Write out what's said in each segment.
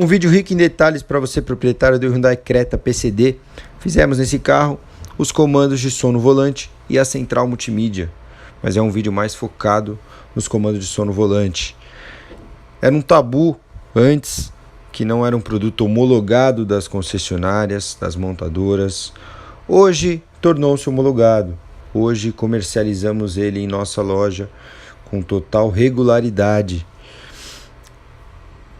Um vídeo rico em detalhes para você, proprietário do Hyundai Creta PCD. Fizemos nesse carro os comandos de som no volante e a central multimídia, mas é um vídeo mais focado nos comandos de som no volante. Era um tabu antes, que não era um produto homologado das concessionárias, das montadoras. Hoje tornou-se homologado. Hoje comercializamos ele em nossa loja com total regularidade.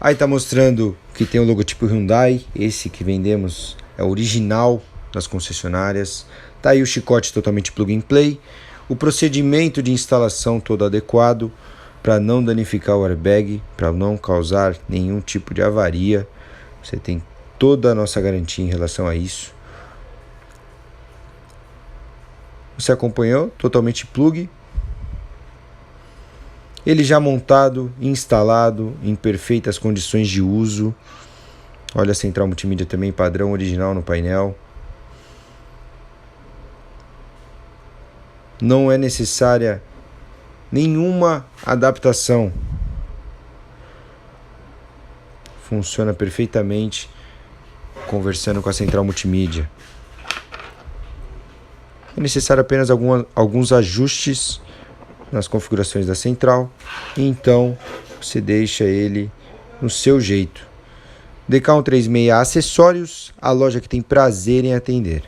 Aí está mostrando que tem o logotipo Hyundai, esse que vendemos é original das concessionárias. Tá aí o chicote totalmente plug and play, o procedimento de instalação todo adequado para não danificar o airbag, para não causar nenhum tipo de avaria. Você tem toda a nossa garantia em relação a isso. Você acompanhou? Totalmente plug. Ele já montado, instalado, em perfeitas condições de uso. Olha a central multimídia também, padrão original no painel. Não é necessária nenhuma adaptação. Funciona perfeitamente conversando com a central multimídia. É necessário apenas alguns ajustes nas configurações da central, e então você deixa ele no seu jeito. DK136 Acessórios, a loja que tem prazer em atender.